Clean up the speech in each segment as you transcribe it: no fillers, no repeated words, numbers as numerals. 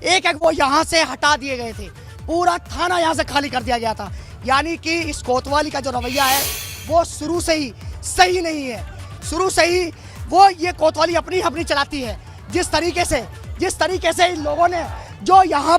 एक एक वो यहाँ से हटा दिए गए थे, पूरा थाना यहाँ से खाली कर दिया गया था। यानी कि इस कोतवाली का जो रवैया है वो शुरू से ही सही नहीं है। शुरू से ही वो ये कोतवाली अपनी चलाती है। जिस तरीके से इन लोगों ने जो यहाँ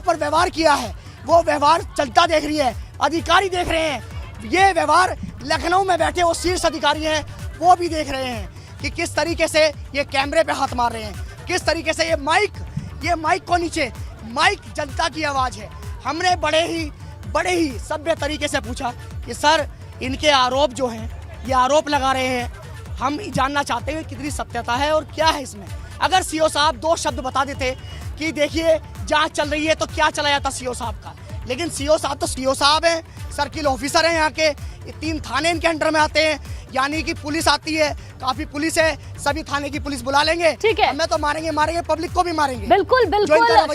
पर व्यवहार किया है, वो व्यवहार जनता देख रही है, अधिकारी देख रहे हैं। ये व्यवहार लखनऊ में बैठे वो शीर्ष अधिकारी हैं, वो भी देख रहे हैं कि किस तरीके से ये कैमरे पे हाथ मार रहे हैं, किस तरीके से ये माइक को नीचे, माइक जनता की आवाज़ है। हमने बड़े ही सभ्य तरीके से पूछा कि सर, इनके आरोप जो हैं, ये आरोप लगा रहे हैं, हम जानना चाहते हैं कितनी सत्यता है और क्या है इसमें। अगर सीओ साहब 2 शब्द बता देते कि देखिए जांच चल रही है, तो क्या चला जाता सीओ साहब का। लेकिन सीओ साहब तो सीओ साहब हैं, सर्किल ऑफिसर हैं यहाँ के, 3 थाने इनके अंडर में आते हैं। यानी कि पुलिस आती है, काफी पुलिस है, सभी थाने की पुलिस बुला लेंगे, ठीक है, हमें तो मारेंगे, पब्लिक को भी मारेंगे। बिल्कुल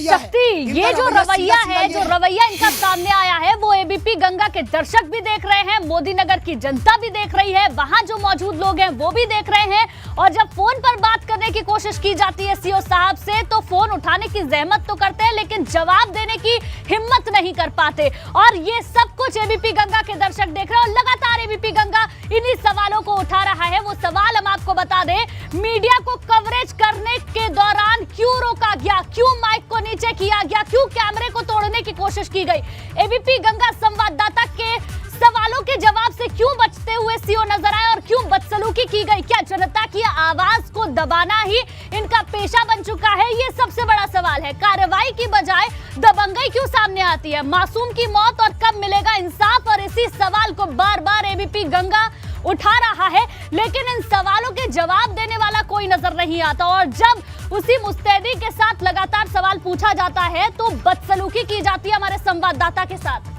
शक्ति, ये जो रवैया है, जो रवैया इनका सामने आया है, वो एबीपी गंगा के दर्शक भी देख रहे हैं, मोदी नगर की जनता भी देख रही है, वहां जो मौजूद लोग हैं वो भी देख रहे हैं। और जब फोन पर बात करने की कोशिश की जाती है सीओ साहब से, तो फोन उठाने की जहमत तो करते हैं, लेकिन जवाब देने की हिम्मत नहीं कर पाते। और ये सब कुछ एबीपी गंगा के दर्शक देख रहे हैं और लगातार एबीपी गंगा इन्हीं सवालों को उठा रहा है। वो सवाल हम आपको बता दें, मीडिया को कवरेज करने के दौरान क्यों रोका गया, क्यों माइक को नीचे किया गया, क्यों कैमरे को तोड़ने की कोशिश की गई। एबीपी गंगा संवाददाता के सवालों के जवाब से क्यों बचते हुए सीओ नजर आए और क्यों बदसलूकी की गई। क्या जनता की आवाज को दबाना ही इनका पेशा बन चुका है, ये सबसे बड़ा सवाल है। कार्रवाई की बजाय दबंगई क्यों सामने आती है, मासूम की मौत और कब मिलेगा इंसाफ, और इसी सवाल को बार बार एबीपी गंगा उठा रहा है, लेकिन इन सवालों के जवाब देने वाला कोई नजर नहीं आता। और जब उसी मुस्तैदी के साथ लगातार सवाल पूछा जाता है, तो बदसलूकी की जाती है हमारे संवाददाता के साथ।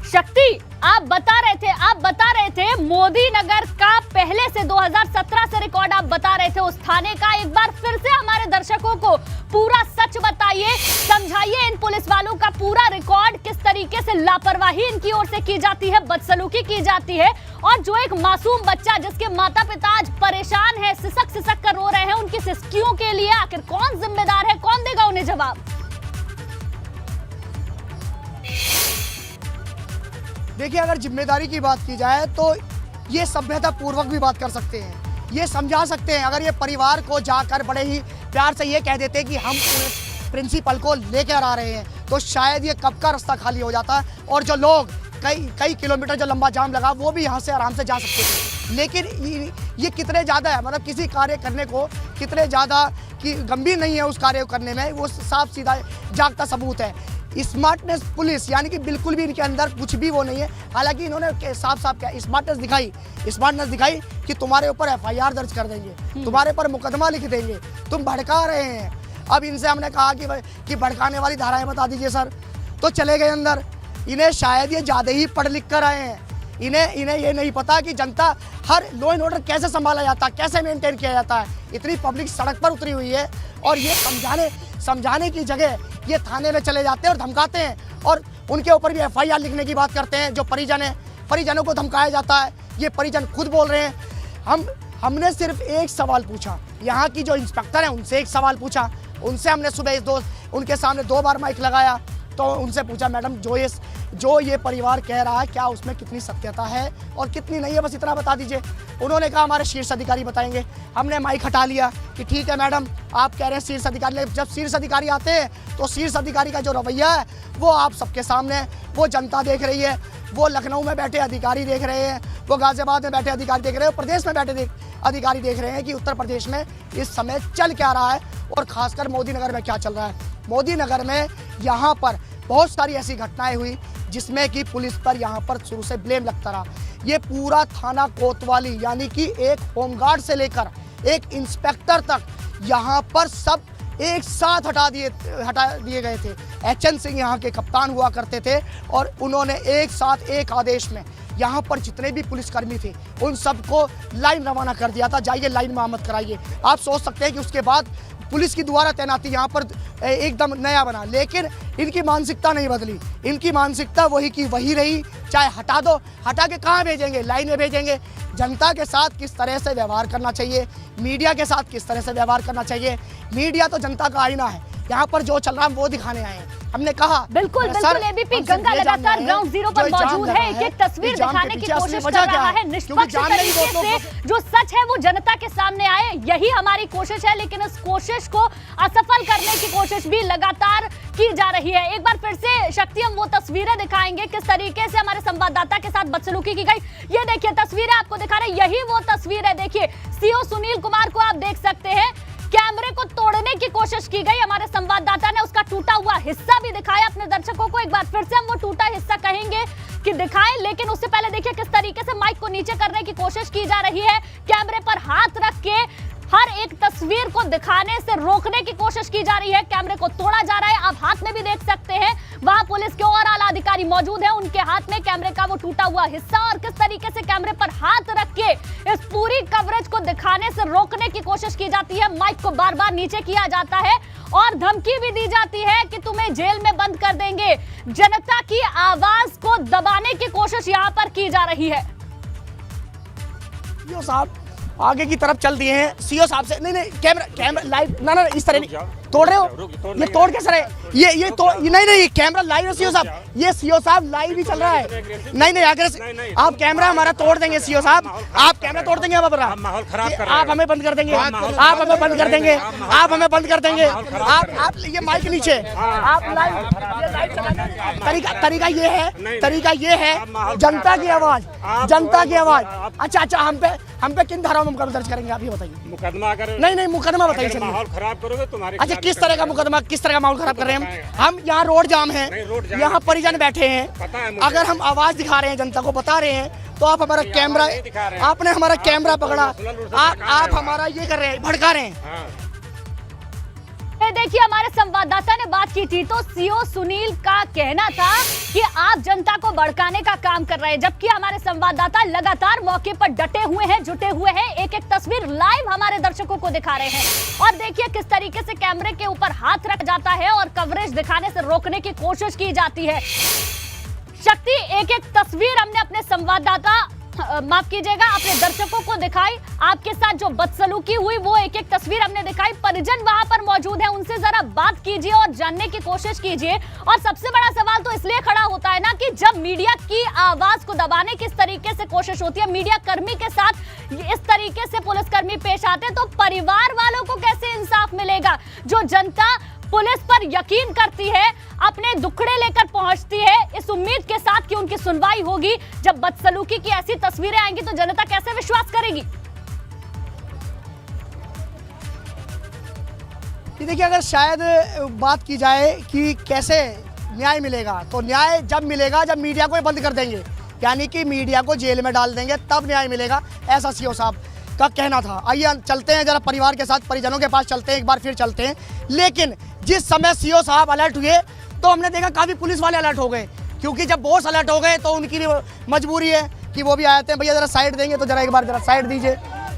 शक्ति, आप बता रहे थे मोदी नगर का पहले से 2017 से रिकॉर्ड आप बता रहे थे उस थाने का। एक बार फिर से हमारे दर्शकों को पूरा सच बताइए, समझाइए इन पुलिस वालों का पूरा रिकॉर्ड, किस तरीके से लापरवाही इनकी ओर से की जाती है, बदसलूकी की जाती है, और जो एक मासूम बच्चा जिसके माता पिता आज परेशान है, सिसक कर रो रहे हैं, उनकी सिसकियों के लिए आखिर कौन जिम्मेदार है, कौन देगा उन्हें जवाब। देखिए, अगर जिम्मेदारी की बात की जाए तो ये सभ्यता पूर्वक भी बात कर सकते हैं, ये समझा सकते हैं। अगर ये परिवार को जाकर बड़े ही प्यार से ये कह देते कि हम प्रिंसिपल को लेकर आ रहे हैं, तो शायद ये कब का रास्ता खाली हो जाता, और जो लोग कई किलोमीटर जो लंबा जाम लगा, वो भी यहाँ से आराम से जा सकते थे। लेकिन ये कितने ज़्यादा है, मतलब किसी कार्य करने को कितने ज़्यादा कि गंभीर नहीं है उस कार्य को करने में, वो साफ सीधा जागता सबूत है। स्मार्टनेस पुलिस, यानी कि बिल्कुल भी इनके अंदर कुछ भी वो नहीं है। हालांकि इन्होंने साफ क्या स्मार्टनेस दिखाई कि तुम्हारे ऊपर FIR दर्ज कर देंगे, तुम्हारे ऊपर मुकदमा लिख देंगे, तुम भड़का रहे हैं। अब इनसे हमने कहा कि भड़काने वाली धाराएं बता दीजिए सर, तो चले गए अंदर। इन्हें शायद ये ज़्यादा ही पढ़ लिख कर आए हैं, इन्हें ये नहीं पता कि जनता हर लॉ एंड ऑर्डर कैसे संभाला जाता है, कैसे मेंटेन किया जाता है। इतनी पब्लिक सड़क पर उतरी हुई है, और ये समझाने की जगह ये थाने में चले जाते हैं और धमकाते हैं, और उनके ऊपर भी FIR लिखने की बात करते हैं। जो परिजनों को धमकाया जाता है, ये परिजन खुद बोल रहे हैं। हमने सिर्फ एक सवाल पूछा, यहाँ की जो इंस्पेक्टर है उनसे एक सवाल पूछा, उनसे हमने सुबह उनके सामने 2 बार माइक लगाया, तो उनसे पूछा, मैडम जो ये परिवार कह रहा है, क्या उसमें कितनी सत्यता है और कितनी नहीं है, बस इतना बता दीजिए। उन्होंने कहा हमारे शीर्ष अधिकारी बताएंगे। हमने माइक हटा लिया कि ठीक है मैडम, आप कह रहे हैं शीर्ष अधिकारी, लेकिन जब शीर्ष अधिकारी आते हैं तो शीर्ष अधिकारी का जो रवैया है वो आप सबके सामने है, वो जनता देख रही है, वो लखनऊ में बैठे अधिकारी देख रहे हैं, वो गाजियाबाद में बैठे अधिकारी देख रहे हैं, प्रदेश में बैठे अधिकारी देख रहे हैं कि उत्तर प्रदेश में इस समय चल क्या रहा है, और खासकर मोदी नगर में क्या चल रहा है। मोदी नगर में यहाँ पर बहुत सारी ऐसी घटनाएं हुई जिसमें कि पुलिस पर यहाँ पर शुरू से ब्लेम लगता रहा। ये पूरा थाना कोतवाली, यानी कि एक होमगार्ड से लेकर एक इंस्पेक्टर तक यहाँ पर सब एक साथ हटा दिए गए थे। HN सिंह यहाँ के कप्तान हुआ करते थे, और उन्होंने एक साथ एक आदेश में यहाँ पर जितने भी पुलिसकर्मी थे उन सबको लाइन रवाना कर दिया था, जाइए लाइन में आमद कराइए। आप सोच सकते हैं कि उसके बाद पुलिस की दोबारा तैनाती यहाँ पर एकदम नया बना, लेकिन इनकी मानसिकता नहीं बदली। इनकी मानसिकता वही की वही रही, चाहे हटा दो, हटा के कहाँ भेजेंगे, लाइन में भेजेंगे। जनता के साथ किस तरह से व्यवहार करना चाहिए, मीडिया के साथ किस तरह से व्यवहार करना चाहिए। मीडिया तो जनता का आईना है, यहाँ पर जो चल रहा है वो दिखाने आए हैं। हमने कहा बिल्कुल एबीपी गंगा लगातार ग्राउंड जीरो पर मौजूद है, एक तस्वीर दिखाने की कोशिश कर रहा है, निष्पक्ष तरीके से जो सच है वो जनता के सामने आए, यही हमारी कोशिश है। लेकिन इस कोशिश को असफल करने की कोशिश भी लगातार की जा रही है। एक बार फिर से शक्ति हम वो तस्वीरें दिखाएंगे किस तरीके से हमारे संवाददाता के साथ बदसलूकी की गई। ये देखिए तस्वीरें आपको दिखा रहे, यही वो तस्वीर है। देखिए सीओ सुनील कुमार को आप देख सकते हैं, कैमरे को तोड़ने की कोशिश की गई। हमारे संवाददाता ने उसका टूटा हुआ हिस्सा भी दिखाया अपने दर्शकों को। एक बार फिर से हम वो टूटा हिस्सा कहेंगे कि दिखाएं, लेकिन उससे पहले देखिए किस तरीके से माइक को नीचे करने की कोशिश की जा रही है। कैमरे पर हाथ रख के हर एक तस्वीर को दिखाने से रोकने की कोशिश की जा रही है। कैमरे को तोड़ा जा रहा है, आप हाथ में भी देख सकते हैं। वहां पुलिस के और आला अधिकारी मौजूद हैं, उनके हाथ में कैमरे का वो टूटा हुआ हिस्सा, और किस तरीके से कैमरे पर हाथ रख के इस पूरी कवरेज को दिखाने से रोकने की कोशिश की जाती है। माइक को बार बार नीचे किया जाता है और धमकी भी दी जाती है कि तुम्हें जेल में बंद कर देंगे। जनता की आवाज को दबाने की कोशिश यहाँ पर की जा रही है। साहब आगे की तरफ चल दिए हैं सीओ साहब से। नहीं कैमरा लाइव ना इस तरह नहीं तोड़ रहे हो, ये तोड़ कैसे रहे, ये तोड़ नहीं कैमरा लाइव है सीओ साहब, ये सीओ साहब लाइव ही चल रहा है। नहीं आगे आप कैमरा हमारा तोड़ देंगे सीओ साहब, आप कैमरा तोड़ देंगे, आप हमें बंद कर देंगे, आप हमें बंद कर देंगे, आप हमें बंद कर देंगे। आप ये माइक नीचे, आप लाइव तरीका ये है जनता की आवाज। अच्छा हम पे किन धाराओं में मुकदमा दर्ज करेंगे आप ये बताइए। मुकदमा अगर नहीं मुकदमा बताइए। चलिए माहौल खराब करोगे तुम्हारे। अच्छा किस तरह का मुकदमा, किस तरह का माहौल खराब कर रहे हैं हम यहाँ रोड जाम है, यहाँ परिजन बैठे हैं, अगर हम आवाज दिखा रहे हैं, जनता को बता रहे हैं, तो आप हमारा कैमरा, आपने हमारा कैमरा पकड़ा, आप हमारा ये कर रहे हैं, भड़का रहे हैं। देखिए हमारे संवाददाता ने बात की थी, तो सीओ सुनील का कहना था कि आप जनता को भड़काने का काम कर रहे हैं, जबकि हमारे संवाददाता लगातार मौके पर डटे हुए हैं, जुटे हुए हैं, एक एक तस्वीर लाइव हमारे दर्शकों को दिखा रहे हैं। और देखिए किस तरीके से कैमरे के ऊपर हाथ रख जाता है और कवरेज दिखाने से रोकने की कोशिश की जाती है। शक्ति एक एक तस्वीर हमने अपने संवाददाता माफ कीजिएगा अपने दर्शकों को दिखाई, आपके साथ जो बदसलूकी हुई वो एक एक तस्वीर हमने दिखाई। परिजन वहां पर मौजूद है, उनसे जरा बात कीजिए और जानने की कोशिश कीजिए। और सबसे बड़ा सवाल तो इसलिए खड़ा होता है ना कि जब मीडिया की आवाज को दबाने की इस तरीके से कोशिश होती है, मीडिया कर्मी के साथ इस तरीके से पुलिसकर्मी पेश आते हैं, तो परिवार वालों को कैसे इंसाफ मिलेगा। जो जनता पुलिस पर यकीन करती है, अपने दुखड़े लेकर पहुंचती है इस उम्मीद के साथ कि उनकी सुनवाई होगी, जब बदसलूकी की ऐसी तस्वीरें आएंगी तो जनता कैसे विश्वास करेगी। देखिए अगर शायद बात की जाए कि कैसे न्याय मिलेगा, तो न्याय जब मिलेगा जब मीडिया को बंद कर देंगे, यानी कि मीडिया को जेल में डाल देंगे, तब न्याय मिलेगा, ऐसा सीओ साहब का कहना था। आइए चलते हैं जरा परिवार के साथ, परिजनों के पास चलते हैं, एक बार फिर चलते हैं। लेकिन जिस समय सीओ साहब अलर्ट हुए तो हमने देखा काफ़ी पुलिस वाले अलर्ट हो गए, क्योंकि जब बॉस अलर्ट हो गए तो उनकी भी मजबूरी है कि वो भी आते हैं, भैया जरा साइड देंगे, तो जरा एक बार जरा साइड दीजिए।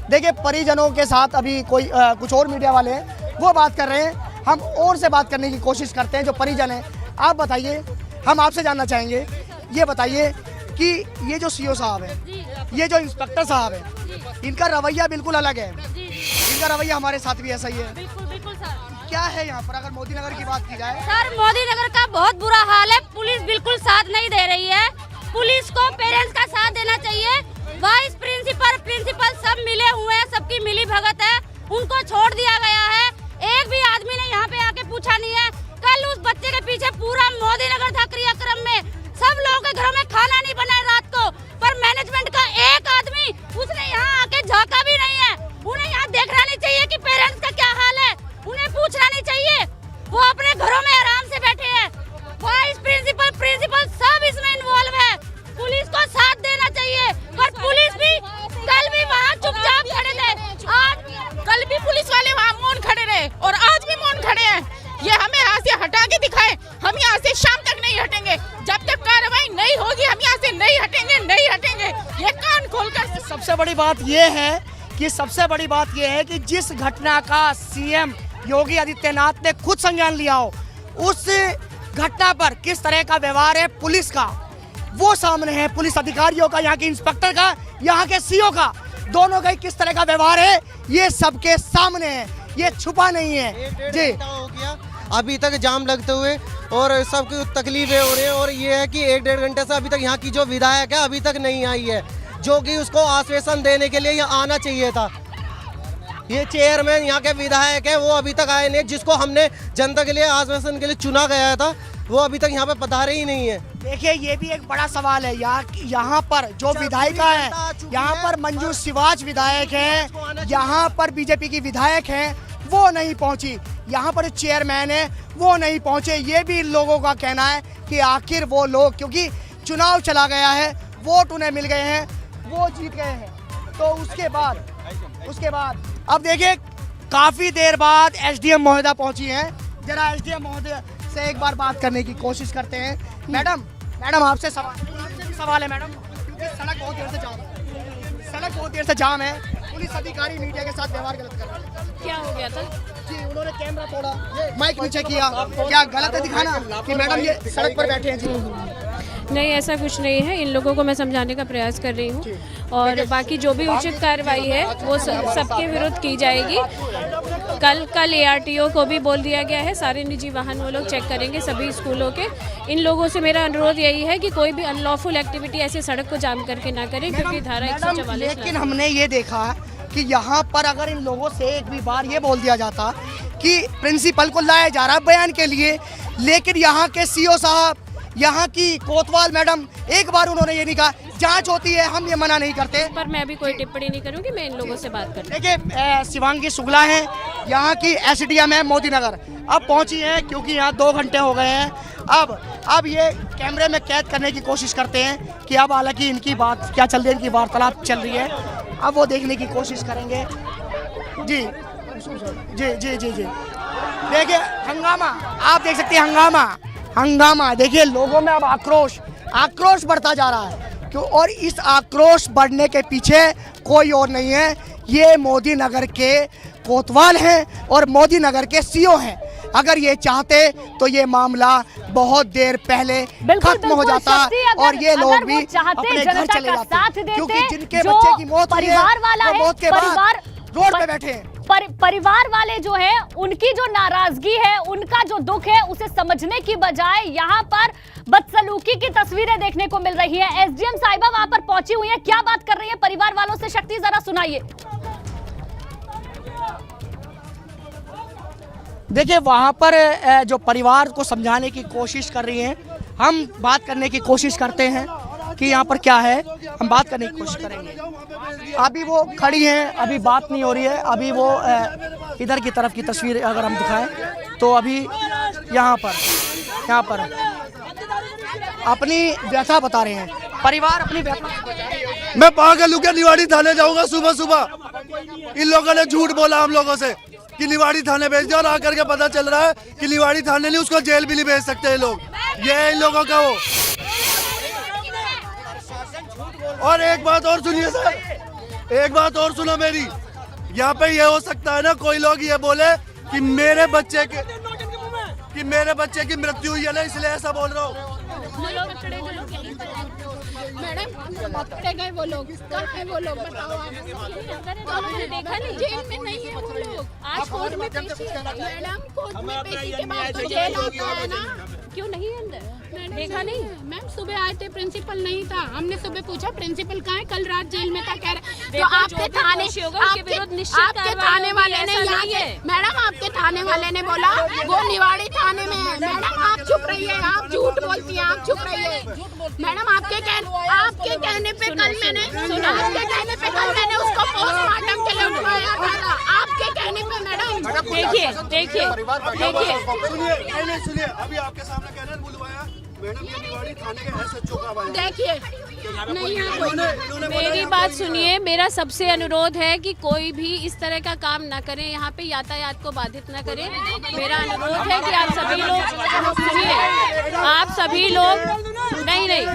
देखिए परिजनों के साथ अभी कोई कुछ और मीडिया वाले हैं वो बात कर रहे हैं, हम और से बात करने की कोशिश करते हैं। जो परिजन हैं आप बताइए, हम आपसे जानना चाहेंगे, ये बताइए कि ये जो सीओ साहब हैं, ये जो इंस्पेक्टर साहब हैं, इनका रवैया बिल्कुल अलग है, इनका रवैया हमारे साथ भी ऐसा ही है। बिल्कुल सर। क्या है यहाँ पर अगर मोदी नगर की बात की जाए? सर मोदी नगर का बहुत बुरा हाल है, पुलिस बिल्कुल साथ नहीं दे रही है। पुलिस को पेरेंट्स का साथ देना चाहिए, वाइस प्रिंसिपल सब मिले हुए हैं, सबकी मिली भगत है, उनको छोड़ दिया गया है। एक भी आदमी ने यहाँ पे आके पूछा नहीं है। कल उस बच्चे के पीछे पूरा मोदी नगर था, क्रियाक्रम में सब लोगों के घरों में खाना नहीं बना है रात को, पर मैनेजमेंट का एक आदमी उसने यहाँ आके झांका भी नहीं है। उन्हें यहाँ देखना नहीं चाहिए कि पेरेंट्स का क्या हाल है, उन्हें पूछना नहीं चाहिए, वो अपने घरों में आराम से बैठे हैं। वाइस प्रिंसिपल सब इसमें इन्वॉल्व है, पुलिस को साथ देना चाहिए, पर पुलिस भी कल भी वहाँ चुपचाप खड़े थे, कल भी पुलिस वाले वहाँ मौन खड़े रहे और आज भी मौन खड़े हैं। ये हमें यहाँ से हटा के दिखाए, हम यहाँ से शाम तक नहीं हटेंगे, जब तक कार्रवाई नहीं होगी हम यहाँ से नहीं हटेंगे। सबसे बड़ी बात यह है कि जिस घटना का सीएम योगी आदित्यनाथ ने खुद संज्ञान लिया हो, उस घटना पर किस तरह का व्यवहार है पुलिस का, वो सामने है। पुलिस अधिकारियों का, यहाँ के इंस्पेक्टर का, यहाँ के सीओ का, दोनों का किस तरह का व्यवहार है, ये सबके सामने है, ये छुपा नहीं है जी। हो गया अभी तक जाम लगते हुए और सबकी तकलीफें हो रही है, और ये है कि 1-1.5 घंटे से अभी तक यहाँ की जो विधायक है अभी तक नहीं आई है, जो कि उसको आश्वासन देने के लिए यहाँ आना चाहिए था। ये चेयरमैन यहाँ के विधायक है, वो अभी तक आए नहीं, जिसको हमने जनता के लिए आश्वासन के लिए चुना गया था, वो अभी तक यहाँ पे पधारे ही नहीं है। देखिए ये भी एक बड़ा सवाल है, यहाँ पर जो विधायिका है, यहाँ पर मंजू सिवाच विधायक है, यहाँ पर बीजेपी की विधायक है, वो नहीं पहुंची। यहाँ पर चेयरमैन है, वो नहीं पहुंचे। ये भी लोगों का कहना है कि आखिर वो लोग, क्योंकि चुनाव चला गया है, वोट उन्हें मिल गए हैं, वो जीत गए हैं, तो उसके बाद अब देखिए काफी देर बाद एसडीएम महोदया पहुंची हैं। जरा एसडीएम महोदया से एक बार बात करने की कोशिश करते हैं। मैडम आपसे सवाल है मैडम, क्योंकि सड़क बहुत देर से जाम है, पुलिस अधिकारी मीडिया के साथ व्यवहार गलत कर रहे हैं। क्या हो गया था जी, उन्होंने कैमरा तोड़ा, माइक नीचे किया, क्या गलत है दिखाना कि मैडम ये सड़क पर बैठे हैं जी? नहीं, ऐसा कुछ नहीं है। इन लोगों को मैं समझाने का प्रयास कर रही हूँ, और बाकी जो भी उचित कार्रवाई है वो सबके विरुद्ध की जाएगी। कल ARTO को भी बोल दिया गया है, सारे निजी वाहन वो लोग चेक करेंगे सभी स्कूलों के। इन लोगों से मेरा अनुरोध यही है कि कोई भी अनलॉफुल एक्टिविटी ऐसे सड़क को जाम करके ना करें, क्योंकि धारा 144। लेकिन हमने ये देखा कि यहाँ पर अगर इन लोगों से एक भी बार ये बोल दिया जाता कि प्रिंसिपल को लाया जा रहा है बयान के लिए, लेकिन यहाँ के सीओ साहब, यहाँ की कोतवाल मैडम, एक बार उन्होंने ये नहीं कहा जांच होती है, हम ये मना नहीं करते। पर मैं अभी कोई टिप्पणी नहीं करूंगी, मैं इन लोगों से बात करूंगी। देखिए शिवांगी शुक्ला हैं, यहाँ की SDM है मोदी नगर, अब पहुँची हैं क्योंकि यहाँ 2 घंटे हो गए हैं। अब ये कैमरे में कैद करने की कोशिश करते हैं कि अब हालांकि इनकी बात क्या चल रही है, इनकी वार्तालाप चल रही है, अब वो देखने की कोशिश करेंगे। जी जी जी जी जी देखिए हंगामा, आप देख सकते हैं हंगामा। देखिए लोगों में अब आक्रोश बढ़ता जा रहा है, क्यों? और इस आक्रोश बढ़ने के पीछे कोई और नहीं है, ये मोदी नगर के कोतवाल हैं और मोदी नगर के सीओ हैं। अगर ये चाहते तो ये मामला बहुत देर पहले खत्म हो जाता और ये लोग भी अपने घर चले जाते, क्योंकि जिनके बच्चे की मौत हुई है वो मौत के बाद रोड पे बैठे हैं। परिवार वाले जो है, उनकी जो नाराजगी है, उनका जो दुख है, उसे समझने की बजाय यहाँ पर बदसलूकी की तस्वीरें देखने को मिल रही है। SDM साहिबा वहां पर पहुंची हुई है, क्या बात कर रही है परिवार वालों से? शक्ति जरा सुनाइए। देखिए वहां पर जो परिवार को समझाने की कोशिश कर रही हैं, हम बात करने की कोशिश करते हैं कि यहाँ पर क्या है, हम बात करने की कोशिश करेंगे। अभी वो खड़ी हैं, अभी बात नहीं हो रही है। अभी वो इधर की तरफ की तस्वीर अगर हम दिखाएं तो अभी यहाँ पर अपनी व्यथा बता रहे हैं, परिवार अपनी व्यथा। मैं पागल हूँ क्या? निवाड़ी थाने जाऊंगा सुबह। इन लोगों ने झूठ बोला हम लोगों से कि निवाड़ी थाने भेज दिया, और आकर के पता चल रहा है कि निवाड़ी थाने नहीं, उसको जेल भी नहीं भेज सकते ये लोग। ये है इन लोगों का वो। और एक बात और सुनिए सर, एक बात और सुनो मेरी, यहाँ पे ये हो सकता है ना, कोई लोग ये बोले कि मेरे बच्चे की मृत्यु हुई है ना, इसलिए ऐसा बोल रहा हूँ। मैडम पकड़े गए वो लोग, कहाँ है वो लोग बताओ आप? देखा नहीं, जेल में नहीं है वो लोग। आज कोर्ट में पेशी है मैडम, कोर्ट में पेशी के बाद तो जेल आता है ना। क्यों नहीं है अंदर? देखा नहीं? मैम सुबह आए थे, प्रिंसिपल नहीं था, हमने सुबह पूछा प्रिंसिपल कहाँ है, कल रात जेल में था, कह रहे तो आपके थाने वाले ने मैडम आपके थाने वाले ने बोला वो निवाड़ी थाने में है। मैडम आप चुप रहिए, आप झूठ बोलती हैं, आप चुप रहिए। मैडम आपके कहने पे कल मैंने उसको पोस्टमार्टम के लिए उठवाया था, आपके कहने पे मैडम। देखिए सुनिए, अभी आपके सामने कहने बुलवाया मैडम, ये निवाड़ी थाने के SHO का। देखिए मेरी बात सुनिए, मेरा सबसे अनुरोध है कि कोई भी इस तरह का काम ना करें, यहाँ पे यातायात को बाधित ना करें। मेरा अनुरोध है कि आप सभी लोग सुनिए, आप सभी लोग नहीं,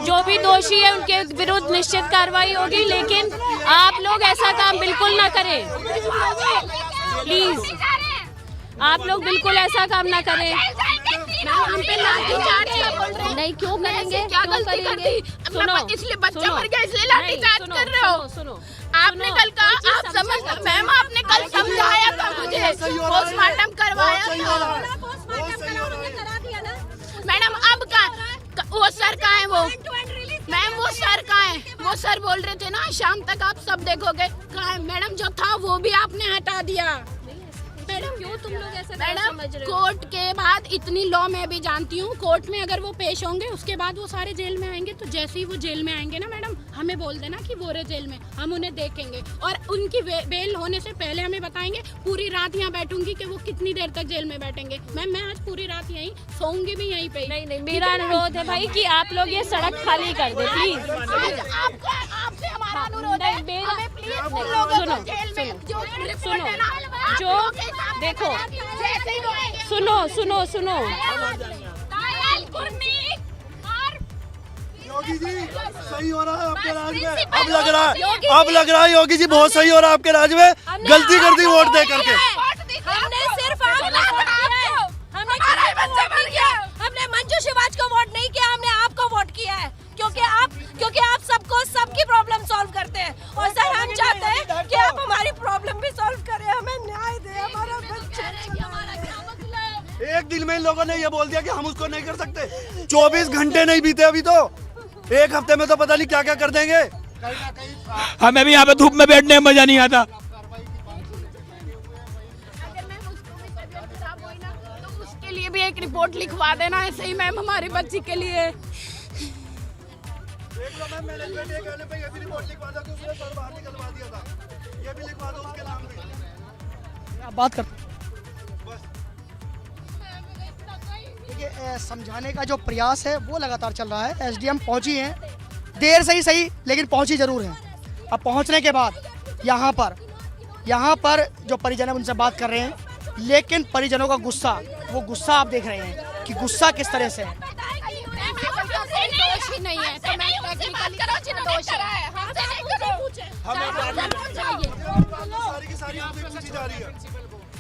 जो भी दोषी है उनके विरुद्ध निश्चित कार्रवाई होगी, लेकिन आप लोग ऐसा काम बिल्कुल ना करें, प्लीज। आप लोग बिल्कुल ऐसा काम ना करें। हम पे लाठीचार्ज नहीं, क्यों करेंगे? क्या गलती कर दी? सुनो, इसलिए बच्चा मर गया इसलिए लाठीचार्ज कर रहे हो? सुनो, आपने कल कहा, आप समझ, मैम आपने कल समझाया था मुझे, पोस्टमार्टम करवाया था। मैडम अब कहाँ, वो सर कहाँ है? वो मैम वो सर कहाँ है? वो सर बोल रहे थे ना शाम तक आप सब देखोगे, कहाँ है? मैडम जो था वो भी आपने हटा दिया। मैडम क्यों तुम लोग ऐसा मैडम समझ रहे हो? कोर्ट के बाद इतनी लॉ मैं भी जानती हूँ, कोर्ट में अगर वो पेश होंगे उसके बाद वो सारे जेल में आएंगे, तो जैसे ही वो जेल में आएंगे ना मैडम, हमें बोल देना कि वो रहे जेल में, हम उन्हें देखेंगे और उनकी बेल होने से पहले हमें बताएंगे। पूरी रात यहाँ बैठूंगी कि वो कितनी देर तक जेल में बैठेंगे। मैम मैं आज पूरी रात यहीं सोऊंगी भी यहीं पे। नहीं, मेरा अनुरोध है भाई कि आप लोग ये सड़क खाली कर दे प्लीज। आपसे हमारा अनुरोध है, हमें प्लीज उन लोगों को जेल में जो रिपोर्ट है ना, जो देखो, सुनो, योगी जी सही हो रहा है आपके राज में, अब लग रहा है योगी जी बहुत सही हो रहा है आपके राज में। गलती कर दी वोट दे करके। हमने सिर्फ हमने मंजू शिवाज को वोट नहीं किया, हमने आपको वोट किया है, क्योंकि आप सबको सबकी प्रॉब्लम सॉल्व करते हैं। और सर हम चाहते हैं कि आप हमारी प्रॉब्लम भी सॉल्व करें, हमें न्याय दें, हमारा बच्चा। एक दिन में इन लोगों ने ये बोल दिया कि हम उसको नहीं कर सकते। 24 घंटे नहीं बीते अभी तो, एक हफ्ते में तो पता नहीं क्या क्या कर देंगे। हमें भी यहाँ पे धूप में बैठने में मजा नहीं आता। तो उसके लिए भी एक रिपोर्ट लिखवा देना, ऐसे ही मैम हमारी बच्ची के लिए। बात कर देखिए, समझाने का जो प्रयास है वो लगातार चल रहा है। एसडीएम पहुंची हैं, देर से ही सही लेकिन पहुंची जरूर हैं। अब पहुंचने के बाद यहाँ पर जो परिजन है उनसे बात कर रहे हैं, लेकिन परिजनों का गुस्सा, वो गुस्सा आप देख रहे हैं कि गुस्सा किस तरह से है। दोषी नहीं है तो मैं टेक्निकली दोष है।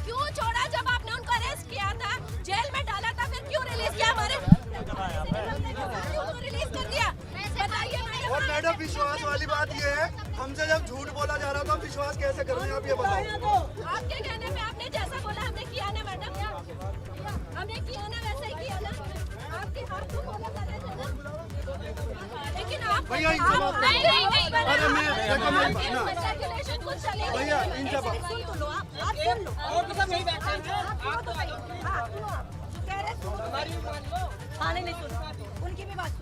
क्यों छोड़ा? जब आपने उनको अरेस्ट किया था, जेल में डाला था, फिर क्यों रिलीज किया? हमारे रिलीज कर दिया, बताइए। और मैडम विश्वास वाली बात ये है, हमसे जब झूठ बोला जा रहा था, विश्वास कैसे कर रहे हैं आप ये बताओ। आपके कहने पे आपने जैसा बोला हमने किया ना मैडम, हमने किया ना, वैसे ही किया ना। आपके हाथ को बोला था ना, लेकिन आप भैया इनसे बात करो। अरे मैं भैया इनसे बात सुन लो, आप सुन लो, नहीं सुन, उनकी भी बात सुन।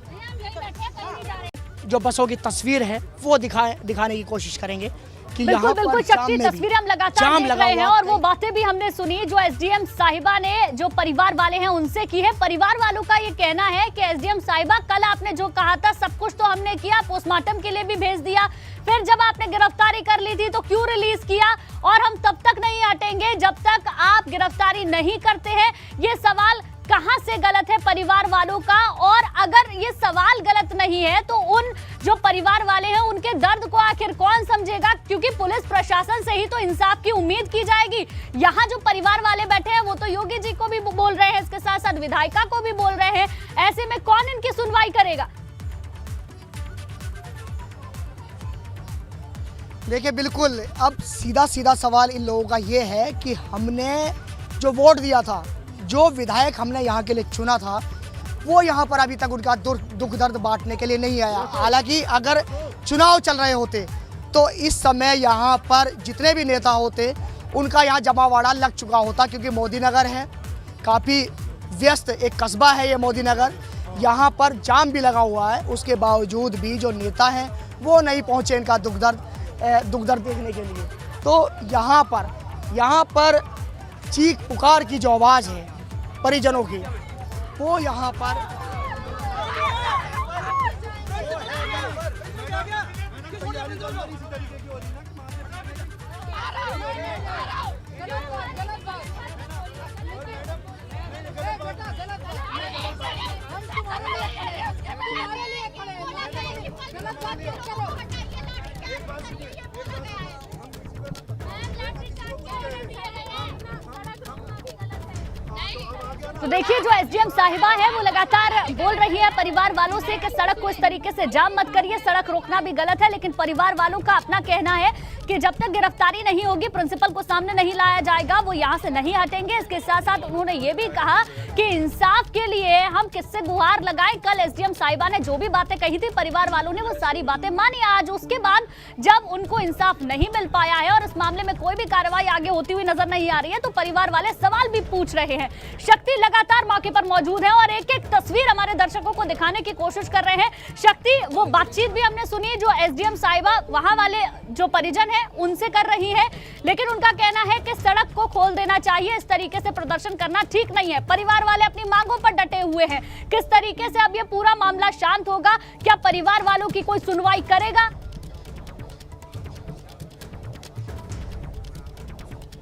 जो बसों की तस्वीर है वो दिखाने की कोशिश करेंगे कि बिल्कुल बिल्कुल शक्ति, तस्वीरें हम लगातार देख रहे हैं और वो बातें भी हमने सुनी जो एसडीएम साहिबा ने जो परिवार वाले हैं उनसे की है। परिवार वालों का ये कहना है कि एसडीएम साहिबा कल आपने जो कहा था सब कुछ तो हमने किया, पोस्टमार्टम के लिए भी भेज दिया, फिर जब आपने गिरफ्तारी कर ली थी तो क्यों रिलीज किया, और हम तब तक नहीं हटेंगे जब तक आप गिरफ्तारी नहीं करते हैं। ये सवाल कहां से गलत है परिवार वालों का, और अगर ये सवाल गलत नहीं है तो उन जो परिवार वाले हैं उनके दर्द को आखिर कौन समझेगा, क्योंकि पुलिस प्रशासन से ही तो इंसाफ की उम्मीद की जाएगी। यहाँ जो परिवार वाले बैठे हैं वो तो योगी जी को भी बोल रहे हैं, इसके साथ साथ विधायिका को भी बोल रहे हैं, ऐसे में कौन इनकी सुनवाई करेगा? देखिए बिल्कुल, अब सीधा सवाल इन लोगों का ये है कि हमने जो वोट दिया था, जो विधायक हमने यहाँ के लिए चुना था, वो यहाँ पर अभी तक उनका दुख दर्द बांटने के लिए नहीं आया। हालांकि अगर चुनाव चल रहे होते तो इस समय यहाँ पर जितने भी नेता होते उनका यहाँ जमावाड़ा लग चुका होता, क्योंकि मोदी नगर है, काफ़ी व्यस्त एक कस्बा है ये मोदी नगर, यहाँ पर जाम भी लगा हुआ है। उसके बावजूद भी जो नेता हैं वो नहीं पहुँचे इनका दुख दर्द देखने के लिए। तो यहाँ पर चीख पुकार की जो आवाज़ है परिजनों की, वो यहाँ पर तो देखिए जो एसडीएम साहिबा है वो लगातार बोल रही है परिवार वालों से कि सड़क को इस तरीके से जाम मत करिए, सड़क रोकना भी गलत है। लेकिन परिवार वालों का अपना कहना है कि जब तक गिरफ्तारी नहीं होगी, प्रिंसिपल को सामने नहीं लाया जाएगा, वो यहाँ से नहीं हटेंगे। इसके साथ साथ उन्होंने ये भी कहा कि इंसाफ के लिए हम किससे गुहार लगाएं। कल एसडीएम साहिबा ने जो भी बातें कही थी, परिवार वालों ने वो सारी बातें मानी। आज उसके बाद जब उनको इंसाफ नहीं मिल पाया है और इस मामले में कोई भी कार्रवाई आगे होती हुई नजर नहीं आ रही है, तो परिवार वाले सवाल भी पूछ रहे हैं। शक्ति लगातार मौके पर मौजूद है और एक एक तस्वीर हमारे दर्शकों को दिखाने की कोशिश कर रहे हैं। शक्ति, वो बातचीत भी हमने सुनी जो एसडीएम साहिबा वहां वाले जो परिजन है उनसे कर रही है, लेकिन उनका कहना है कि सड़क को खोल देना चाहिए, इस तरीके से प्रदर्शन करना ठीक नहीं है। परिवार वाले अपनी मांगों पर डटे हुए हैं। किस तरीके से अब ये पूरा मामला शांत होगा, क्या परिवार वालों की कोई सुनवाई करेगा?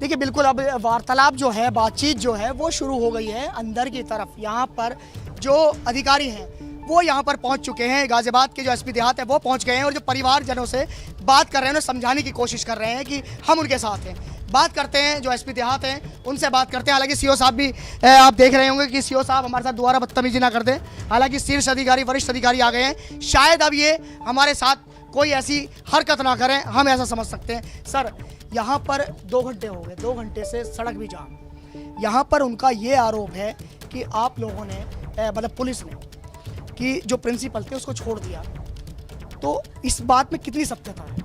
देखिए बिल्कुल, अब वार्तालाप जो है, बातचीत जो है वो शुरू हो गई है अंदर की तरफ। यहाँ पर जो अधिकारी हैं वो यहाँ पर पहुँच चुके हैं, गाजियाबाद के जो एसपी देहात है वो पहुँच गए हैं और जो परिवारजनों से बात कर रहे हैं, उन्हें समझाने की कोशिश कर रहे हैं कि हम उनके साथ हैं। बात करते हैं जो एसपी देहात हैं उनसे बात करते हैं। हालांकि सीओ साहब भी आप देख रहे होंगे कि सीओ साहब हमारे साथ दोबारा बदतमीजी ना कर दें। हालांकि शीर्ष अधिकारी, वरिष्ठ अधिकारी आ गए हैं, शायद अब ये हमारे साथ कोई ऐसी हरकत ना करें, हम ऐसा समझ सकते हैं। सर, यहाँ पर 2 घंटे हो गए, 2 घंटे से सड़क भी जाम। यहाँ पर उनका ये आरोप है कि आप लोगों ने मतलब पुलिस ने कि जो प्रिंसिपल थे उसको छोड़ दिया, तो इस बात में कितनी सत्यता है?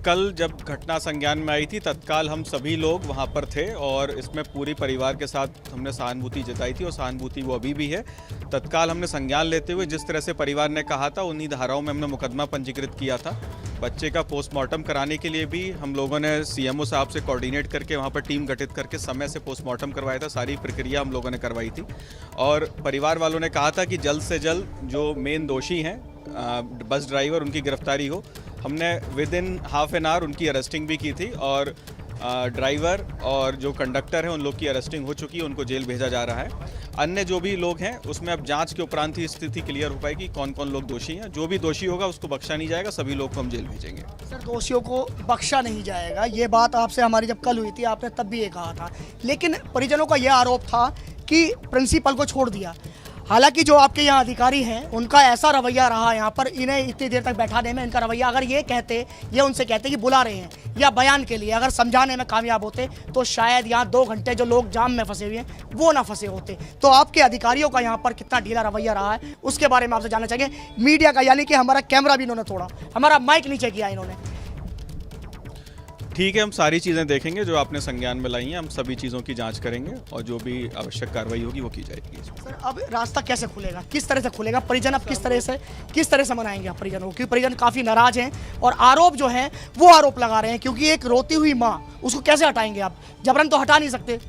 कल जब घटना संज्ञान में आई थी, तत्काल हम सभी लोग वहां पर थे और इसमें पूरी परिवार के साथ हमने सहानुभूति जताई थी और सहानुभूति वो अभी भी है। तत्काल हमने संज्ञान लेते हुए जिस तरह से परिवार ने कहा था, उन्हीं धाराओं में हमने मुकदमा पंजीकृत किया था। बच्चे का पोस्टमार्टम कराने के लिए भी हम लोगों ने सीएमओ साहब से कोऑर्डिनेट करके वहाँ पर टीम गठित करके समय से पोस्टमार्टम करवाया था। सारी प्रक्रिया हम लोगों ने करवाई थी और परिवार वालों ने कहा था कि जल्द से जल्द जो मेन दोषी हैं बस ड्राइवर, उनकी गिरफ्तारी हो। हमने with in half an hour उनकी अरेस्टिंग भी की थी और ड्राइवर और जो कंडक्टर हैं उन लोग की अरेस्टिंग हो चुकी है, उनको जेल भेजा जा रहा है। अन्य जो भी लोग हैं उसमें अब जांच के उपरांत ही स्थिति क्लियर हो पाएगी कौन कौन लोग दोषी हैं। जो भी दोषी होगा उसको बख्शा नहीं जाएगा, सभी लोग को हम जेल भेजेंगे। सर, दोषियों को बख्शा नहीं जाएगा, ये बात आपसे हमारी जब कल हुई थी आपने तब भी ये कहा था, लेकिन परिजनों का यह आरोप था कि प्रिंसिपल को छोड़ दिया। हालांकि जो आपके यहाँ अधिकारी हैं उनका ऐसा रवैया रहा यहाँ पर, इन्हें इतनी देर तक बैठाने में इनका रवैया, अगर ये उनसे कहते कि बुला रहे हैं या बयान के लिए अगर समझाने में कामयाब होते तो शायद यहाँ 2 घंटे जो लोग जाम में फंसे हुए हैं वो ना फंसे होते। तो आपके अधिकारियों का यहाँ पर कितना ढीला रवैया रहा है उसके बारे में आपसे जानना चाहिए। मीडिया का, यानी कि हमारा कैमरा भी इन्होंने तोड़ा, हमारा माइक नीचे किया इन्होंने। ठीक है, हम सारी चीज़ें देखेंगे जो आपने संज्ञान में लाई हैं, हम सभी चीज़ों की जांच करेंगे और जो भी आवश्यक कार्रवाई होगी वो की जाएगी। सर, अब रास्ता कैसे खुलेगा, किस तरह से खुलेगा? परिजन अब किस तरह से मनाएंगे आप परिजनों को? क्योंकि परिजन काफ़ी नाराज हैं और आरोप जो है वो आरोप लगा रहे हैं, क्योंकि एक रोती हुई माँ, उसको कैसे हटाएंगे आप? जबरन तो हटा नहीं सकते।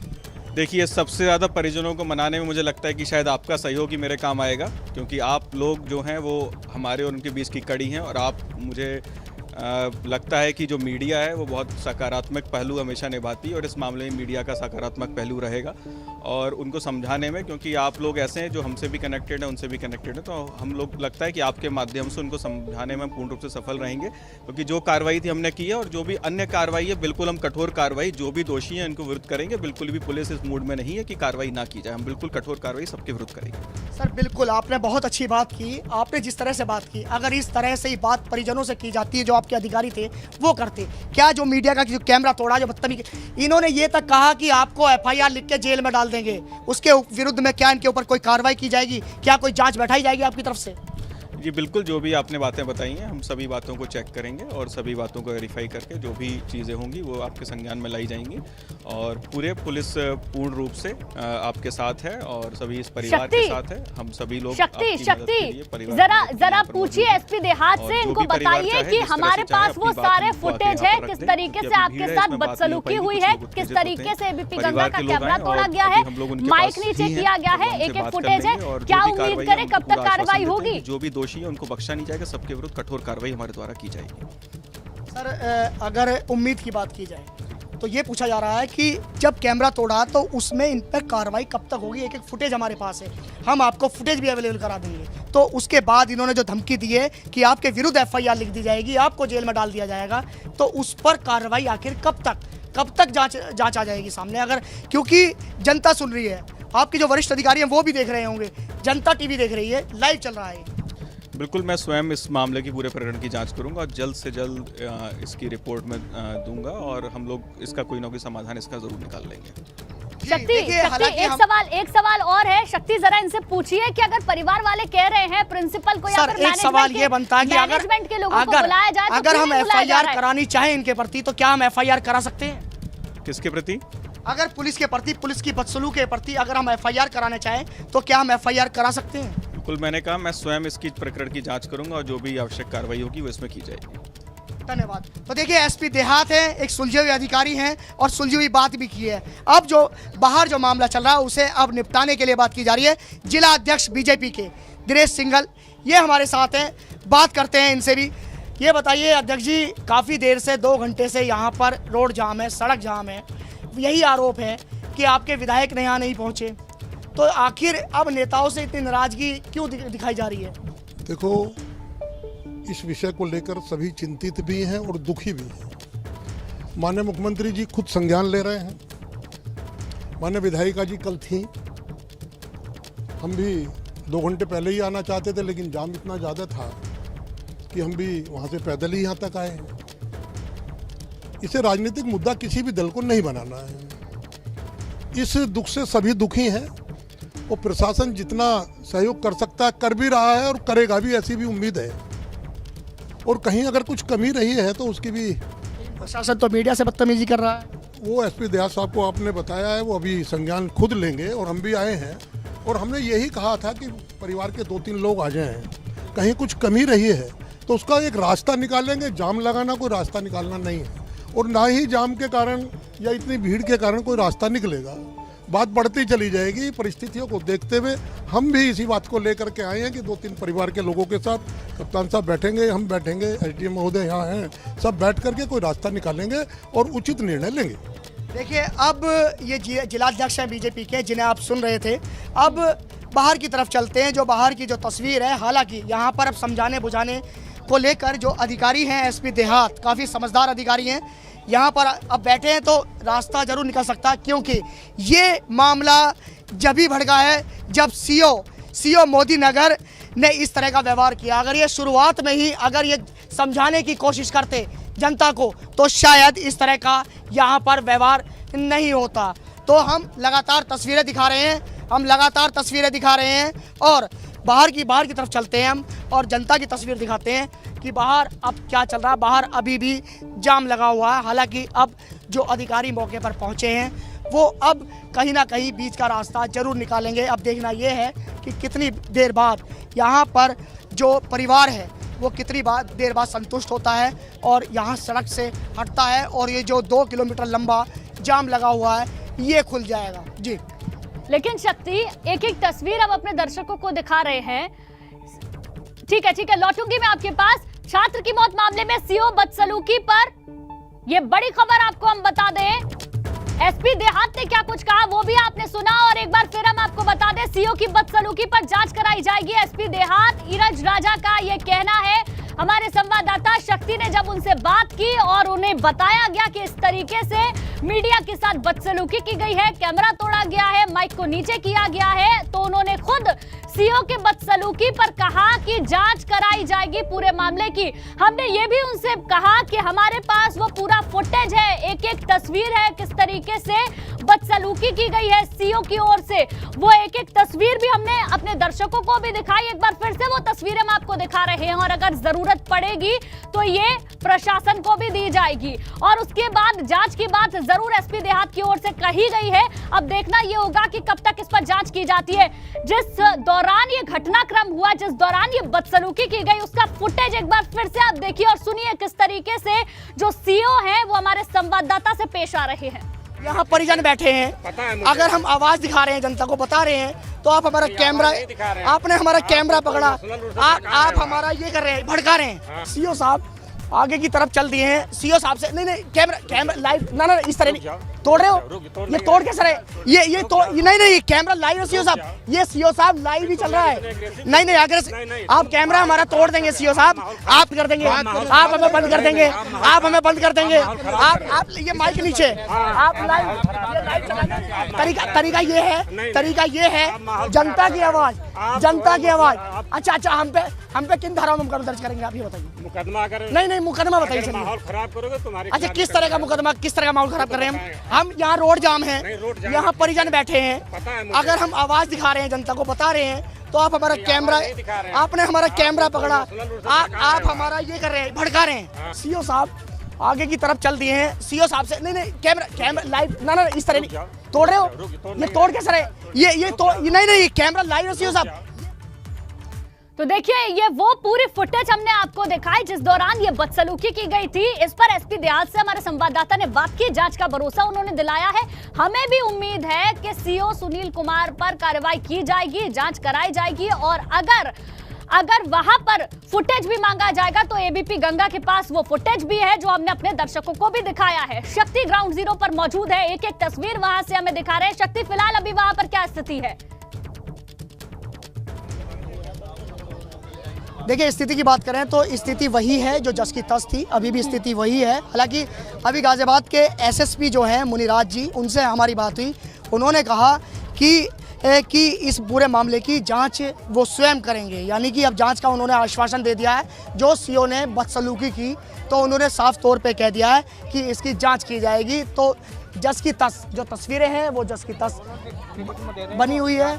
देखिए, सबसे ज़्यादा परिजनों को मनाने में मुझे लगता है कि शायद आपका सहयोग ही मेरे काम आएगा, क्योंकि आप लोग जो हैं वो हमारे और उनके बीच की कड़ी हैं और आप, मुझे लगता है कि जो मीडिया है वो बहुत सकारात्मक पहलू हमेशा निभाती है और इस मामले में मीडिया का सकारात्मक पहलू रहेगा और उनको समझाने में, क्योंकि आप लोग ऐसे हैं जो हमसे भी कनेक्टेड हैं, उनसे भी कनेक्टेड हैं, तो हम लोग, लगता है कि आपके माध्यम से उनको समझाने में पूर्ण रूप से सफल रहेंगे। क्योंकि जो कार्रवाई थी हमने की है और जो भी अन्य कार्रवाई है, बिल्कुल हम कठोर कार्रवाई, जो भी दोषी हैं इनको विरुद्ध करेंगे। बिल्कुल भी पुलिस इस मूड में नहीं है कि कार्रवाई ना की जाए, हम बिल्कुल कठोर कार्रवाई सबके विरुद्ध करेंगे। सर, बिल्कुल आपने बहुत अच्छी बात की, आपने जिस तरह से बात की, अगर इस तरह से ही बात परिजनों से की जाती है, जो आपके अधिकारी थे वो करते क्या? जो मीडिया का जो कैमरा तोड़ा, जो बदतमीजी, इन्होंने ये तक कहा कि आपको एफआईआर लिख के जेल में डाल देंगे, उसके विरुद्ध में क्या इनके ऊपर कोई कार्रवाई की जाएगी? क्या कोई जांच बैठाई जाएगी आपकी तरफ से? जी बिल्कुल, जो भी आपने बातें बताई हैं हम सभी बातों को चेक करेंगे और सभी बातों को वेरीफाई करके जो भी चीज़ें होंगी वो आपके संज्ञान में लाई जाएंगी और पूरे पुलिस पूर्ण रूप से आपके साथ है और सभी इस परिवार के साथ है। हम सभी लोग शक्ति जरा पूछिए एसपी देहात से, इनको बताइए कि हमारे पास वो सारे फुटेज है, किस तरीके से आपके साथ बदसलूकी हुई है, किस तरीके से एबीपी गंगा का कैमरा तोड़ा गया है, माइक नीचे किया गया है, एक फुटेज है, क्या उम्मीद करें कब तक कार्रवाई होगी? जो भी दोषी दोषी है उनको बख्शा नहीं जाएगा, सबके विरुद्ध कठोर कार्रवाई हमारे द्वारा की जाएगी। सर अगर उम्मीद की बात की जाए तो ये पूछा जा रहा है कि जब कैमरा तोड़ा तो उसमें इन पर कार्रवाई कब तक होगी? एक फुटेज हमारे पास है, हम आपको फुटेज भी अवेलेबल करा देंगे। तो उसके बाद इन्होंने जो धमकी दी है कि आपके विरुद्ध FIR लिख दी जाएगी, आपको जेल में डाल दिया जाएगा, तो उस पर कार्रवाई आखिर कब तक जांच आ जाएगी सामने? अगर क्योंकि जनता सुन रही है, आपके जो वरिष्ठ अधिकारी हैं वो भी देख रहे होंगे, जनता टीवी देख रही है, लाइव चल रहा है। बिल्कुल, मैं स्वयं इस मामले की पूरे प्रकरण की जांच करूंगा और जल्द से जल्द इसकी रिपोर्ट में दूंगा और हम लोग इसका कोई ना कोई समाधान इसका जरूर निकाल लेंगे। शक्ति एक सवाल और है। शक्ति जरा इनसे पूछिए कि अगर परिवार वाले कह रहे हैं प्रिंसिपल को या फिर एक सवाल ये बनता है कि मैनेजमेंट के लोगों को बुलाया जाए, अगर हम FIR करानी चाहें इनके प्रति तो क्या हम FIR करा सकते हैं? किसके प्रति? अगर पुलिस के प्रति, पुलिस की बदसलूकी के प्रति अगर हम FIR कराना चाहें तो क्या हम FIR करा सकते हैं? बिल्कुल, मैंने कहा मैं स्वयं इसकी प्रकरण की जांच करूंगा और जो भी आवश्यक कार्रवाई होगी वो इसमें की जाएगी। धन्यवाद। तो देखिए SP देहात है, एक सुलझे हुए अधिकारी हैं और सुलझी हुई बात भी की है। अब जो बाहर जो मामला चल रहा है उसे अब निपटाने के लिए बात की जा रही है। जिला अध्यक्ष BJP के दिनेश सिंघल ये हमारे साथ हैं, बात करते हैं इनसे भी। ये बताइए अध्यक्ष जी, काफ़ी देर से 2 घंटे से यहाँ पर रोड जाम है, सड़क जाम है, यही आरोप है कि आपके विधायक यहाँ नहीं पहुँचे, तो आखिर अब नेताओं से इतनी नाराजगी क्यों दिखाई जा रही है? देखो, इस विषय को लेकर सभी चिंतित भी हैं और दुखी भी हैं। माननीय मुख्यमंत्री जी खुद संज्ञान ले रहे हैं, माननीय विधायिका जी कल थी, हम भी 2 घंटे पहले ही आना चाहते थे लेकिन जाम इतना ज़्यादा था कि हम भी वहाँ से पैदल ही यहाँ तक आए हैं। इसे राजनीतिक मुद्दा किसी भी दल को नहीं बनाना है। इस दुख से सभी दुखी हैं और प्रशासन जितना सहयोग कर सकता है कर भी रहा है और करेगा भी, ऐसी भी उम्मीद है। और कहीं अगर कुछ कमी रही है तो उसकी भी, प्रशासन तो मीडिया से बदतमीजी कर रहा है। वो SP देहात साहब को आपने बताया है, वो अभी संज्ञान खुद लेंगे और हम भी आए हैं और हमने यही कहा था कि परिवार के 2-3 लोग आ जाएं, कहीं कुछ कमी रही है तो उसका एक रास्ता निकालेंगे। जाम लगाना कोई रास्ता निकालना नहीं है और ना ही जाम के कारण या इतनी भीड़ के कारण कोई रास्ता निकलेगा। बात बढ़ती चली जाएगी। परिस्थितियों को देखते हुए हम भी इसी बात को लेकर के आए हैं कि 2-3 परिवार के लोगों के साथ कप्तान साहब बैठेंगे, हम बैठेंगे, SDM महोदय यहाँ हैं, सब बैठ करके कोई रास्ता निकालेंगे और उचित निर्णय लेंगे। देखिए, अब ये जिलाध्यक्ष हैं BJP के जिन्हें आप सुन रहे थे। अब बाहर की तरफ चलते हैं, जो बाहर की जो तस्वीर है। हालांकि यहाँ पर अब समझाने बुझाने को लेकर जो अधिकारी हैं SP देहात, काफ़ी समझदार अधिकारी हैं, यहाँ पर अब बैठे हैं तो रास्ता जरूर निकल सकता है, क्योंकि ये मामला जब ही भड़का है जब CO मोदी नगर ने इस तरह का व्यवहार किया। अगर ये शुरुआत में ही अगर ये समझाने की कोशिश करते जनता को तो शायद इस तरह का यहाँ पर व्यवहार नहीं होता। तो हम लगातार तस्वीरें दिखा रहे हैं और बाहर की तरफ चलते हैं हम और जनता की तस्वीर दिखाते हैं कि बाहर अब क्या चल रहा है। बाहर अभी भी जाम लगा हुआ है। हालांकि अब जो अधिकारी मौके पर पहुंचे हैं वो अब कहीं ना कहीं बीच का रास्ता जरूर निकालेंगे। अब देखना ये है कि कितनी देर बाद यहाँ पर जो परिवार है वो कितनी देर बाद संतुष्ट होता है और यहाँ सड़क से हटता है और ये जो 2 किलोमीटर लंबा जाम लगा हुआ है ये खुल जाएगा। जी, लेकिन शक्ति एक तस्वीर हम अपने दर्शकों को दिखा रहे हैं। ठीक है, लौटूंगी मैं आपके पास। छात्र की मौत मामले में CO बदसलूकी पर यह बड़ी खबर आपको हम बता दें। SP देहात ने क्या कुछ कहा वो भी आपने सुना और एक बार फिर हम आपको बता दें CO की बदसलूकी पर जांच कराई जाएगी। SP देहात ईरज राजा का यह कहना है। हमारे संवाददाता शक्ति ने जब उनसे बात की और उन्हें बताया गया कि इस तरीके से मीडिया के साथ बदसलूकी की गई है, कैमरा तोड़ा गया है, माइक को नीचे किया गया है, तो उन्होंने खुद CO के बदसलूकी पर कहा कि जांच कराई जाएगी पूरे मामले की। हमने ये भी उनसे कहा कि हमारे पास वो पूरा फुटेज है, एक तस्वीर है किस तरीके से बदसलूकी की गई है CO की ओर से। वो एक तस्वीर भी हमने अपने दर्शकों को भी दिखाई। एक बार फिर से वो तस्वीरें हम आपको दिखा रहे हैं और अगर जरूरत पड़ेगी तो ये प्रशासन को भी दी जाएगी और उसके बाद जांच की बात जरूर SP देहात की ओर से कही गई है। अब देखना ये होगा कि कब तक इस पर जांच की जाती है। जिस दौरान ये घटनाक्रम हुआ, जिस दौरान ये बदसलूकी की गई, उसका फुटेज एक बार फिर से आप देखिए और सुनिए किस तरीके से जो CO हैं वो हमारे संवाददाता से पेश आ रहे हैं। यहाँ परिजन बैठे हैं, अगर हम आवाज दिखा रहे हैं, जनता को बता रहे हैं, तो आप हमारा कैमरा, आपने हमारा कैमरा पकड़ा, आप हमारा ये कर रहे हैं, भड़का रहे हैं। सीओ साहब आगे की तरफ चल दिए हैं। सीओ साहब से नहीं कैमरा लाइव ना इस तरह नहीं तोड़ रहे हो, ये तोड़ कैसे रहे, ये तोड़ नहीं कैमरा लाइव है सीओ साहब, ये सीओ साहब लाइव ही चल रहा है। नहीं आगे आप कैमरा हमारा तोड़ देंगे सीओ साहब, आप कर देंगे, आप हमें बंद कर देंगे, आप हमें बंद कर देंगे, आप ये माइक नीचे, आप लाइव तरीका ये है जनता की आवाज, जनता की आवाज। अच्छा हम पे किन धाराओं में मुकदमा दर्ज करेंगे आप ये बताइए। मुकदमा करें? नहीं मुकदमा बताइए। माहौल खराब करोगे तुम्हारे। अच्छा किस तरह का मुकदमा, किस तरह का माहौल खराब कर रहे हैं हम यहाँ रोड जाम है, यहाँ परिजन बैठे हैं, अगर हम आवाज दिखा रहे हैं, जनता को बता रहे हैं, तो आप हमारा कैमरा, आपने हमारा कैमरा पकड़ा, आप हमारा ये कर रहे हैं, भड़का रहे हैं। सीओ साहब आगे की तरफ चल दिए हैं। सीओ साहब से नहीं कैमरा लाइव ना इस तरह नहीं तोड़ रहे हो, ये तोड़ कैसे रहे, ये तोड़ नहीं कैमरा लाइव है सीओ साहब। तो देखिए ये वो पूरी फुटेज हमने आपको दिखाई जिस दौरान ये बदसलूकी की गई थी। इस पर एसपी देहात से हमारे संवाददाता ने बात की, जांच का भरोसा उन्होंने दिलाया है। हमें भी उम्मीद है कि सीओ सुनील कुमार पर कार्रवाई की जाएगी, जांच कराई जाएगी और अगर वहां पर फुटेज भी मांगा जाएगा तो एबीपी गंगा के पास वो फुटेज भी है जो हमने अपने दर्शकों को भी दिखाया है। शक्ति ग्राउंड जीरो पर मौजूद है, एक तस्वीर वहां से हमें दिखा रहे हैं। शक्ति फिलहाल अभी वहां पर क्या स्थिति है? देखिए स्थिति की बात करें तो स्थिति वही है जो जस की तस थी, अभी भी स्थिति वही है। हालांकि अभी गाजियाबाद के एसएसपी जो हैं मुनिराज जी, उनसे हमारी बात हुई, उन्होंने कहा कि इस पूरे मामले की जांच वो स्वयं करेंगे, यानी कि अब जांच का उन्होंने आश्वासन दे दिया है। जो सीओ ने बदसलूकी की तो उन्होंने साफ तौर पे कह दिया है कि इसकी जांच की जाएगी। तो जस की तस जो तस्वीरें हैं वो जस की तस बनी हुई है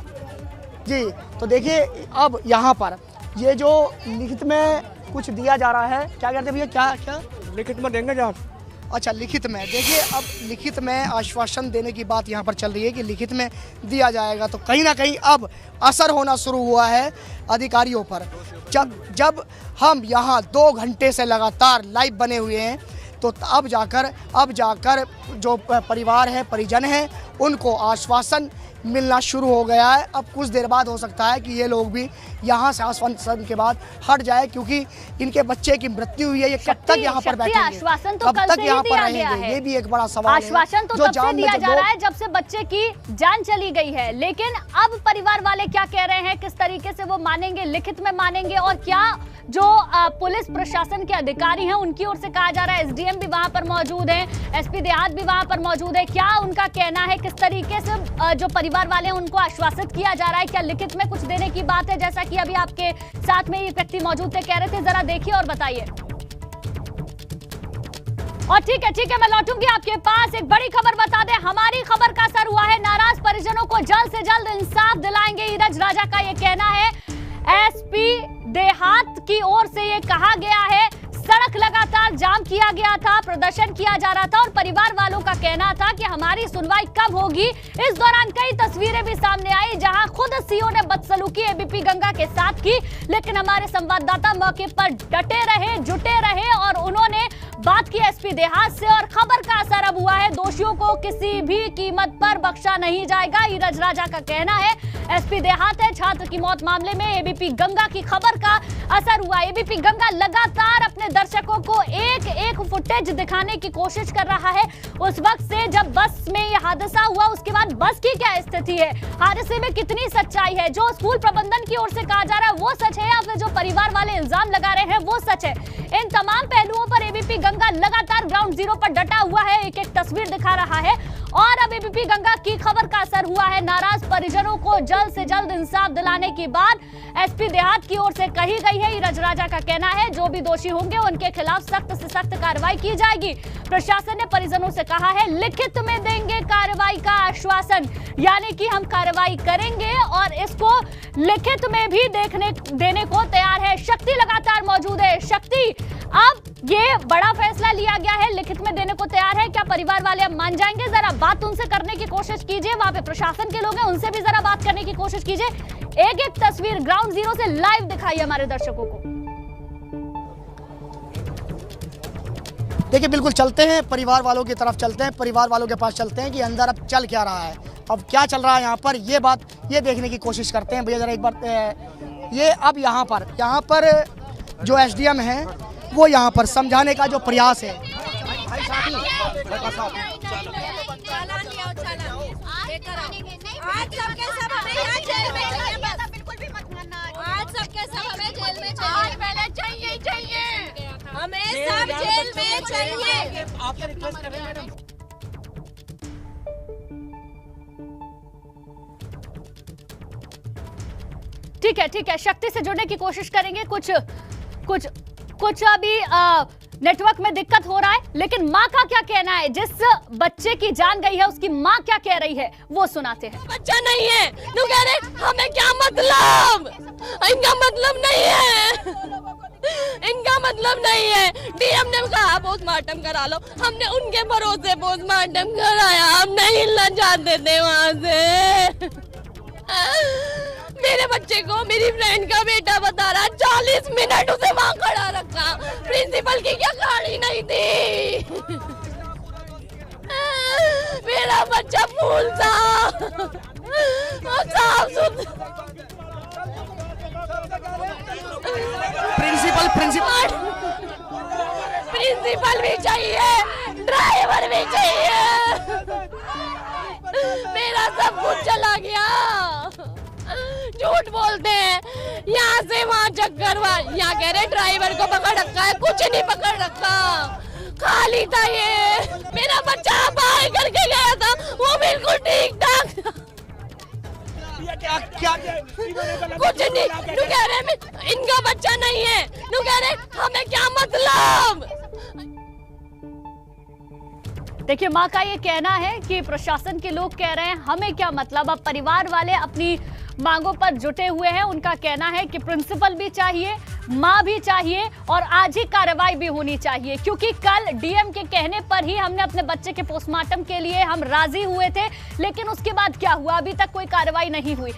जी। तो देखिए अब यहाँ पर ये जो लिखित में कुछ दिया जा रहा है, क्या कहते हैं भैया, क्या लिखित में देंगे जांच? अच्छा लिखित में, देखिए अब लिखित में आश्वासन देने की बात यहाँ पर चल रही है कि लिखित में दिया जाएगा। तो कहीं ना कहीं अब असर होना शुरू हुआ है अधिकारियों पर। जब हम यहाँ 2 घंटे से लगातार लाइव बने हुए हैं तो अब जाकर जो परिवार है, परिजन हैं, उनको आश्वासन मिलना शुरू हो गया है। अब कुछ देर बाद हो सकता है कि ये लोग भी यहाँ से आश्वासन के बाद हट जाए, क्योंकि इनके बच्चे की मृत्यु हुई है। ये कब तक यहाँ पर बैठेंगे, आश्वासन तो कब तक यहाँ पर रहेंगे, ये भी एक बड़ा सवाल है। आश्वासन तो तब से दिया जा रहा है जब से बच्चे की जान चली गई है, लेकिन अब परिवार वाले क्या कह रहे हैं, किस तरीके से वो मानेंगे, लिखित में मानेंगे, और क्या जो पुलिस प्रशासन के अधिकारी हैं उनकी ओर से कहा जा रहा है, एसडीएम भी वहां पर मौजूद हैं, एसपी देहात भी वहां पर मौजूद है, क्या उनका कहना है, किस तरीके से जो परिवार वाले हैं उनको आश्वासित किया जा रहा है, क्या लिखित में कुछ देने की बात है? जैसा कि अभी आपके साथ में ये व्यक्ति मौजूद थे, कह रहे थे, जरा देखिए और बताइए। और ठीक है, मैं लौटूंगी आपके पास। एक बड़ी खबर बता दें, हमारी खबर का असर हुआ है, नाराज परिजनों को जल्द से जल्द इंसाफ दिलाएंगे, ईरज राजा का ये कहना है। एसपी देहात की ओर से ये कहा गया है, सड़क लगातार जाम किया गया था, प्रदर्शन किया जा रहा था और परिवार वालों का कहना था कि हमारी सुनवाई कब होगी। इस दौरान कई तस्वीरें भी सामने आई जहां खुद सीओ ने बदसलूकी एबीपी गंगा के साथ की, लेकिन हमारे संवाददाता मौके पर डटे रहे, जुटे रहे और उन्होंने बात की एसपी देहात से, और खबर का असर अब हुआ है। दोषियों को किसी भी कीमत पर बख्शा नहीं जाएगा, ईरज राजा का कहना है। एसपी देहात है, छात्र की मौत मामले में एबीपी गंगा की खबर का असर हुआ। एबीपी गंगा लगातार अपने दर्शकों को एक फुटेज दिखाने की कोशिश कर रहा है। उस वक्त से जब बस में यह हादसा हुआ उसके बाद बस की क्या स्थिति है, हादसे में कितनी सच्चाई है, जो स्कूल प्रबंधन की ओर से कहा जा रहा है वो सच है या फिर जो परिवार वाले इल्जाम लगा रहे हैं वो सच है। इन तमाम पहलुओं पर एबीपी गंगा लगातार ग्राउंड जीरो पर डटा हुआ है, एक तस्वीर दिखा रहा है। और अब एबीपी गंगा की खबर का असर हुआ है, नाराज परिजनों को जल्द से जल्द इंसाफ दिलाने की बात एसपी देहात की ओर से कही गई है। ईरज राजा का कहना है, जो भी दोषी होंगे उनके खिलाफ सख्त से सख्त कार्रवाई की जाएगी। प्रशासन ने परिजनों से कहा है, लिखित में देंगे कार्रवाई का आश्वासन, यानी कि हम कार्रवाई करेंगे और इसको लिखित में भी देने को तैयार है। शक्ति लगातार मौजूद है। शक्ति, अब ये बड़ा फैसला लिया गया है, लिखित में देने को तैयार है, क्या परिवार वाले अब मान जाएंगे? जरा बात उनसे करने की कोशिश कीजिए, वहां पे प्रशासन के लोग हैं, उनसे भी जरा बात करने की कोशिश कीजिए। एक तस्वीर ग्राउंड जीरो से लाइव दिखाइए हमारे दर्शकों को। देखिए बिल्कुल चलते हैं, परिवार वालों की तरफ चलते हैं, परिवार वालों के पास चलते हैं कि अंदर अब चल क्या रहा है, अब क्या चल रहा है यहाँ पर, ये देखने की कोशिश करते हैं। भैया जरा एक बार ये अब यहाँ पर जो एसडीएम है वो यहाँ पर समझाने का जो प्रयास है। आज सबके सब हमें यहाँ जेल में चाहिए, बस बिल्कुल भी मत मानना। आज सबके सब हमें जेल में चाहिए, पहले चाहिए हमें सब जेल में चाहिए। आपसे रिक्वेस्ट कर रहे हैं मैडम। ठीक है, शक्ति से जुड़ने की कोशिश करेंगे। कुछ अभी नेटवर्क में दिक्कत हो रहा है, लेकिन माँ का क्या कहना है, जिस बच्चे की जान गई है उसकी माँ क्या कह रही है वो सुनाते हैं। बच्चा नहीं है, तू कह रहे हमें क्या मतलब, इनका मतलब नहीं है, इनका मतलब नहीं है। डीएम ने कहा पोस्टमार्टम करा लो, हमने उनके भरोसे पोस्टमार्टम कराया, हम नहीं हिलना चाहते थे वहाँ से। मेरे बच्चे को मेरी फ्रेंड का बेटा बता रहा, 40 मिनट उसे वहाँ खड़ा रखा, प्रिंसिपल की क्या गाड़ी नहीं थी। मेरा बच्चा फूल था, साफ सुथरा। प्रिंसिपल भी चाहिए, ड्राइवर भी चाहिए, मेरा सब कुछ चला गया। झूठ बोलते हैं, यहाँ से वहाँ चक्कर, यहाँ कह रहे ड्राइवर को पकड़ रखा है, कुछ नहीं पकड़ रखा, खाली था ये। मेरा बच्चा बाहर करके गया था, वो बिल्कुल ठीक ठाक, कुछ नहीं। तू कह रहे इनका बच्चा नहीं है, तू कह रहे हमें क्या मतलब। देखिए माँ का ये कहना है कि प्रशासन के लोग कह रहे हैं हमें क्या मतलब। अब परिवार वाले अपनी मांगों पर जुटे हुए हैं, उनका कहना है कि प्रिंसिपल भी चाहिए, माँ भी चाहिए और आज ही कार्रवाई भी होनी चाहिए, क्योंकि कल डीएम के कहने पर ही हमने अपने बच्चे के पोस्टमार्टम के लिए हम राजी हुए थे, लेकिन उसके बाद क्या हुआ, अभी तक कोई कार्रवाई नहीं हुई।